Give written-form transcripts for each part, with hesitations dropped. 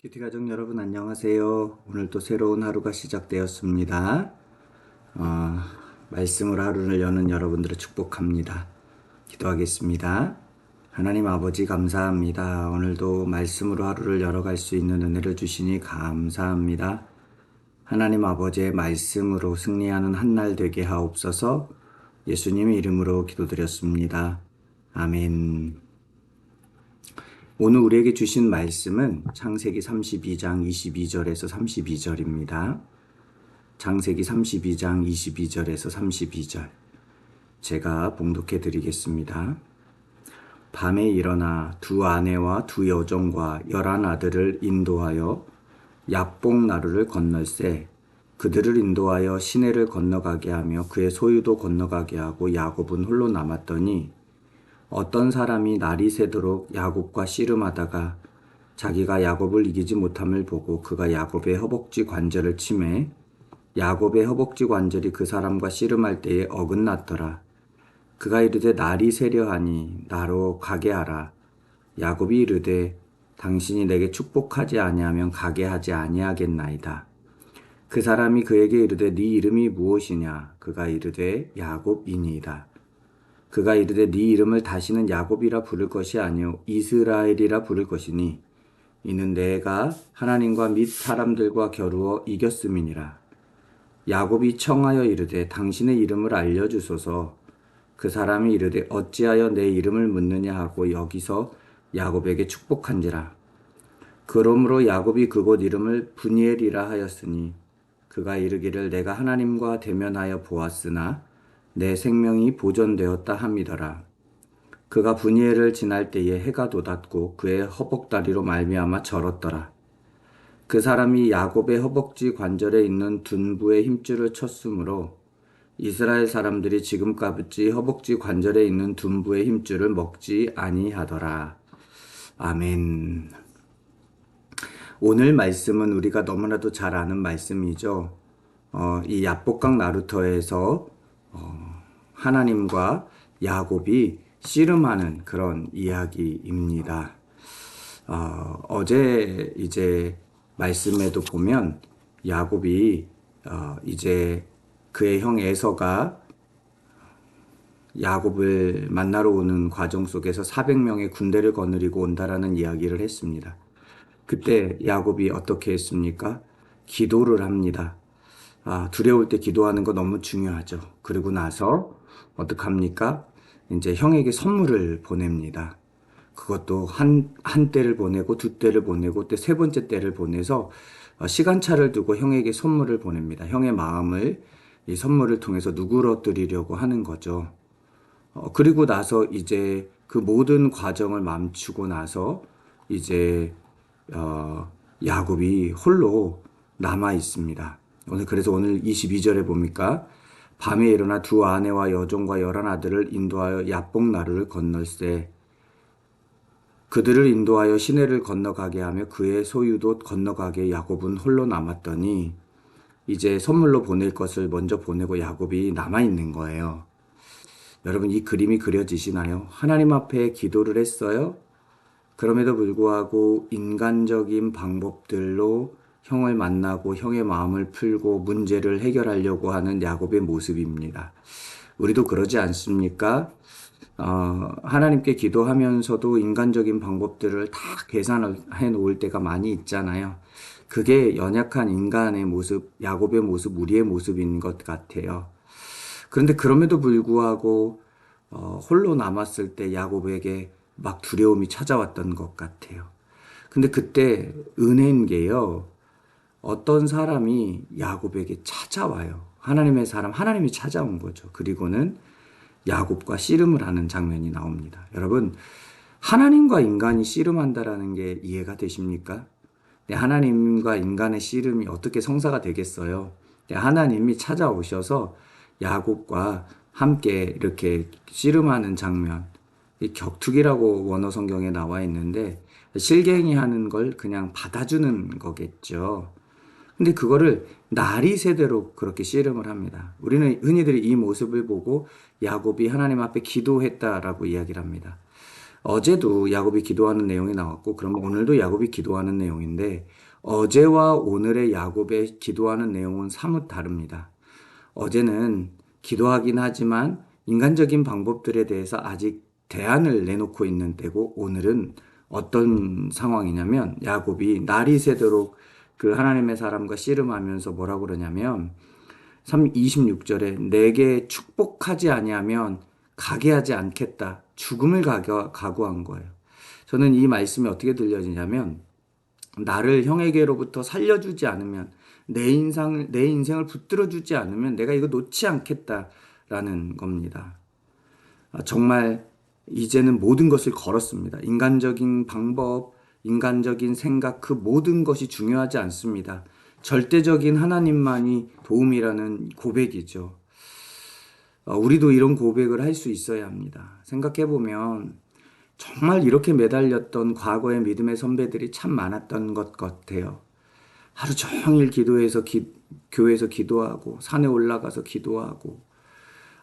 키티 가족 여러분 안녕하세요. 오늘 또 새로운 하루가 시작되었습니다. 어, 말씀으로 하루를 여는 여러분들을 축복합니다. 기도하겠습니다. 하나님 아버지 감사합니다. 오늘도 말씀으로 하루를 열어갈 수 있는 은혜를 주시니 감사합니다. 하나님 아버지의 말씀으로 승리하는 한 날 되게 하옵소서. 예수님의 이름으로 기도드렸습니다. 아멘. 오늘 우리에게 주신 말씀은 창세기 32장 22절에서 32절입니다. 창세기 32장 22절에서 32절. 제가 봉독해 드리겠습니다. 밤에 일어나 두 아내와 두 여종과 11 아들을 인도하여 약복 나루를 건널세 그들을 인도하여 시내를 건너가게 하며 그의 소유도 건너가게 하고 야곱은 홀로 남았더니 어떤 사람이 날이 새도록 야곱과 씨름하다가 자기가 야곱을 이기지 못함을 보고 그가 야곱의 허벅지 관절을 치매 야곱의 허벅지 관절이 그 사람과 씨름할 때에 어긋났더라. 그가 이르되 날이 새려하니 나로 가게 하라. 야곱이 이르되 당신이 내게 축복하지 아니하면 가게 하지 아니하겠나이다. 그 사람이 그에게 이르되 네 이름이 무엇이냐? 그가 이르되 야곱이니이다. 그가 이르되 네 이름을 다시는 야곱이라 부를 것이 아니요 이스라엘이라 부를 것이니 이는 내가 하나님과 및 사람들과 겨루어 이겼음이니라. 야곱이 청하여 이르되 당신의 이름을 알려주소서. 그 사람이 이르되 어찌하여 내 이름을 묻느냐 하고 여기서 야곱에게 축복한지라. 그러므로 야곱이 그곳 이름을 브니엘이라 하였으니 그가 이르기를 내가 하나님과 대면하여 보았으나 내 생명이 보존되었다 함이더라. 그가 브니엘을 지날 때에 해가 돋았고 그의 허벅다리로 말미암아 절었더라. 그 사람이 야곱의 허벅지 관절에 있는 둔부의 힘줄을 쳤으므로 이스라엘 사람들이 지금까지 허벅지 관절에 있는 둔부의 힘줄을 먹지 아니하더라. 아멘. 오늘 말씀은 우리가 너무나도 잘 아는 말씀이죠. 이 야복강 나루터에서 하나님과 야곱이 씨름하는 그런 이야기입니다. 어제 이제 말씀에도 보면 야곱이 이제 그의 형 에서가 야곱을 만나러 오는 과정 속에서 400명의 군대를 거느리고 온다라는 이야기를 했습니다. 그때 야곱이 어떻게 했습니까? 기도를 합니다. 두려울 때 기도하는 거 너무 중요하죠. 그리고 나서 어떡합니까? 이제 형에게 선물을 보냅니다. 그것도 한 때를 보내고 두 때를 보내고 또 세 번째 때를 보내서 시간차를 두고 형에게 선물을 보냅니다. 형의 마음을 이 선물을 통해서 누그러뜨리려고 하는 거죠. 그리고 나서 이제 그 모든 과정을 멈추고 나서 이제 야곱이 홀로 남아 있습니다. 그래서 오늘 22절에 봅니까? 밤에 일어나 두 아내와 여종과 11 아들을 인도하여 야복 나루를 건널세 그들을 인도하여 시내를 건너가게 하며 그의 소유도 건너가게 야곱은 홀로 남았더니 이제 선물로 보낼 것을 먼저 보내고 야곱이 남아있는 거예요. 여러분 이 그림이 그려지시나요? 하나님 앞에 기도를 했어요. 그럼에도 불구하고 인간적인 방법들로 형을 만나고 형의 마음을 풀고 문제를 해결하려고 하는 야곱의 모습입니다. 우리도 그러지 않습니까? 하나님께 기도하면서도 인간적인 방법들을 다 계산해 놓을 때가 많이 있잖아요. 그게 연약한 인간의 모습, 야곱의 모습, 우리의 모습인 것 같아요. 그런데 그럼에도 불구하고 홀로 남았을 때 야곱에게 막 두려움이 찾아왔던 것 같아요. 근데 그때 은혜인 게요. 어떤 사람이 야곱에게 찾아와요. 하나님의 사람, 하나님이 찾아온 거죠. 그리고는 야곱과 씨름을 하는 장면이 나옵니다. 여러분, 하나님과 인간이 씨름한다라는 게 이해가 되십니까? 하나님과 인간의 씨름이 어떻게 성사가 되겠어요? 하나님이 찾아오셔서 야곱과 함께 이렇게 씨름하는 장면, 격투기라고 원어 성경에 나와 있는데 실갱이 하는 걸 그냥 받아주는 거겠죠. 근데 그거를 날이 새도록 그렇게 씨름을 합니다. 우리는 흔히들 이 모습을 보고 야곱이 하나님 앞에 기도했다라고 이야기를 합니다. 어제도 야곱이 기도하는 내용이 나왔고, 그럼 오늘도 야곱이 기도하는 내용인데, 어제와 오늘의 야곱의 기도하는 내용은 사뭇 다릅니다. 어제는 기도하긴 하지만 인간적인 방법들에 대해서 아직 대안을 내놓고 있는 때고, 오늘은 어떤 상황이냐면 야곱이 날이 새도록 그 하나님의 사람과 씨름하면서 뭐라고 그러냐면 26절에 내게 축복하지 아니하면 가게 하지 않겠다. 죽음을 각오한 거예요. 저는 이 말씀이 어떻게 들려지냐면 나를 형에게로부터 살려주지 않으면 내 인생을 붙들어주지 않으면 내가 이거 놓지 않겠다라는 겁니다. 정말 이제는 모든 것을 걸었습니다. 인간적인 방법, 인간적인 생각, 그 모든 것이 중요하지 않습니다. 절대적인 하나님만이 도움이라는 고백이죠. 우리도 이런 고백을 할 수 있어야 합니다. 생각해보면 정말 이렇게 매달렸던 과거의 믿음의 선배들이 참 많았던 것 같아요. 하루 종일 교회에서 기도하고 산에 올라가서 기도하고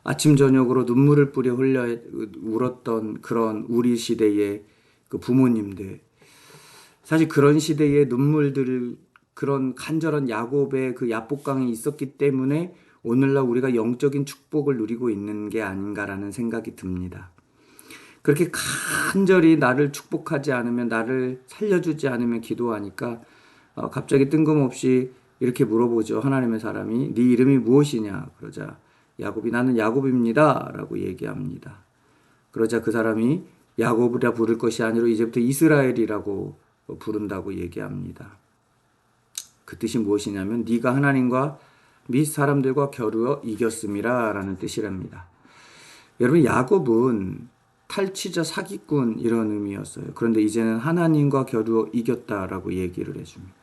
아침 저녁으로 눈물을 뿌려 흘려 울었던 그런 우리 시대의 그 부모님들. 사실 그런 시대의 눈물들을 그런 간절한 야곱의 그 야복강이 있었기 때문에 오늘날 우리가 영적인 축복을 누리고 있는 게 아닌가라는 생각이 듭니다. 그렇게 간절히 나를 축복하지 않으면, 나를 살려주지 않으면 기도하니까 갑자기 뜬금없이 이렇게 물어보죠. 하나님의 사람이 네 이름이 무엇이냐 그러자 야곱이 나는 야곱입니다 라고 얘기합니다. 그러자 그 사람이 야곱이라 부를 것이 아니라 이제부터 이스라엘이라고 부른다고 얘기합니다. 그 뜻이 무엇이냐면 네가 하나님과 및 사람들과 겨루어 이겼음이라 라는 뜻이랍니다. 여러분, 야곱은 탈취자, 사기꾼 이런 의미였어요. 그런데 이제는 하나님과 겨루어 이겼다라고 얘기를 해줍니다.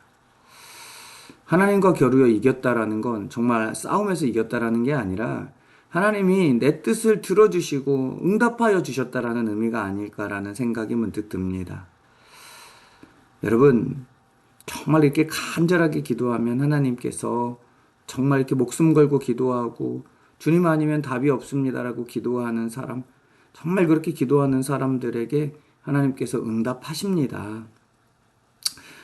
하나님과 겨루어 이겼다라는 건 정말 싸움에서 이겼다라는 게 아니라 하나님이 내 뜻을 들어주시고 응답하여 주셨다라는 의미가 아닐까라는 생각이 문득 듭니다. 여러분, 정말 이렇게 간절하게 기도하면 하나님께서 정말 이렇게 목숨 걸고 기도하고 주님 아니면 답이 없습니다라고 기도하는 사람, 정말 그렇게 기도하는 사람들에게 하나님께서 응답하십니다.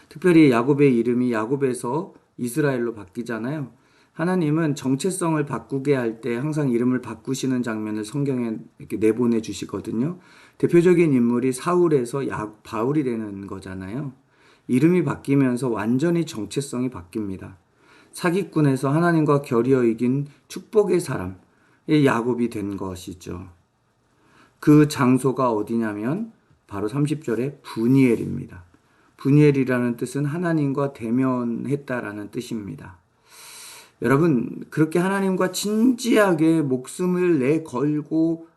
특별히 야곱의 이름이 야곱에서 이스라엘로 바뀌잖아요. 하나님은 정체성을 바꾸게 할 때 항상 이름을 바꾸시는 장면을 성경에 이렇게 내보내 주시거든요. 대표적인 인물이 사울에서 바울이 되는 거잖아요. 이름이 바뀌면서 완전히 정체성이 바뀝니다. 사기꾼에서 하나님과 겨루어 이긴 축복의 사람의 야곱이 된 것이죠. 그 장소가 어디냐면 바로 30절에 브니엘입니다. 브니엘이라는 뜻은 하나님과 대면했다라는 뜻입니다. 여러분, 그렇게 하나님과 진지하게 목숨을 내걸고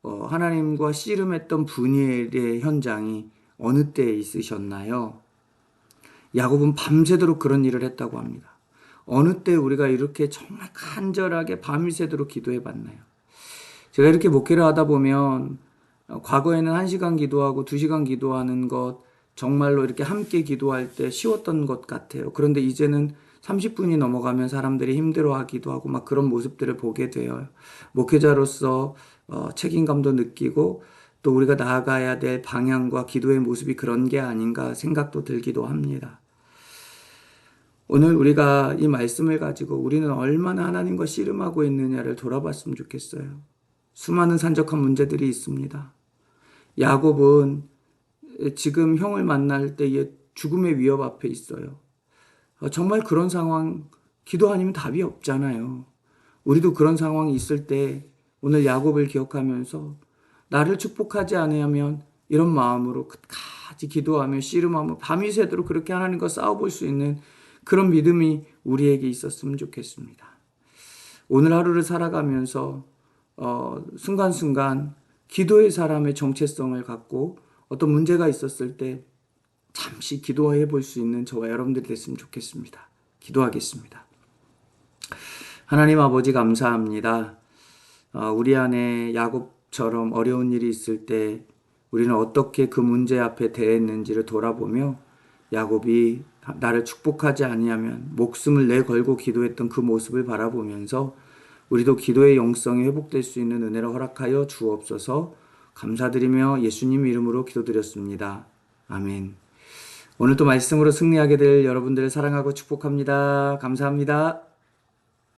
하나님과 씨름했던 브니엘의 현장이 어느 때에 있으셨나요? 야곱은 밤새도록 그런 일을 했다고 합니다. 어느 때 우리가 이렇게 정말 간절하게 밤이 새도록 기도해 봤나요? 제가 이렇게 목회를 하다 보면 과거에는 1시간 기도하고 2시간 기도하는 것 정말로 이렇게 함께 기도할 때 쉬웠던 것 같아요. 그런데 이제는 30분이 넘어가면 사람들이 힘들어하기도 하고 막 그런 모습들을 보게 돼요. 목회자로서 책임감도 느끼고 또 우리가 나아가야 될 방향과 기도의 모습이 그런 게 아닌가 생각도 들기도 합니다. 오늘 우리가 이 말씀을 가지고 우리는 얼마나 하나님과 씨름하고 있느냐를 돌아봤으면 좋겠어요. 수많은 산적한 문제들이 있습니다. 야곱은 지금 형을 만날 때의 죽음의 위협 앞에 있어요. 정말 그런 상황, 기도 아니면 답이 없잖아요. 우리도 그런 상황이 있을 때 오늘 야곱을 기억하면서 나를 축복하지 않으면 이런 마음으로 끝까지 기도하며 씨름하며 밤이 새도록 그렇게 하나님과 싸워볼 수 있는 그런 믿음이 우리에게 있었으면 좋겠습니다. 오늘 하루를 살아가면서 순간순간 기도의 사람의 정체성을 갖고 어떤 문제가 있었을 때 잠시 기도해 볼 수 있는 저와 여러분들이 됐으면 좋겠습니다. 기도하겠습니다. 하나님 아버지 감사합니다. 우리 안에 야곱처럼 어려운 일이 있을 때 우리는 어떻게 그 문제 앞에 대했는지를 돌아보며 야곱이 나를 축복하지 아니하면 목숨을 내걸고 기도했던 그 모습을 바라보면서 우리도 기도의 영성이 회복될 수 있는 은혜를 허락하여 주옵소서. 감사드리며 예수님 이름으로 기도드렸습니다. 아멘. 오늘도 말씀으로 승리하게 될 여러분들을 사랑하고 축복합니다. 감사합니다.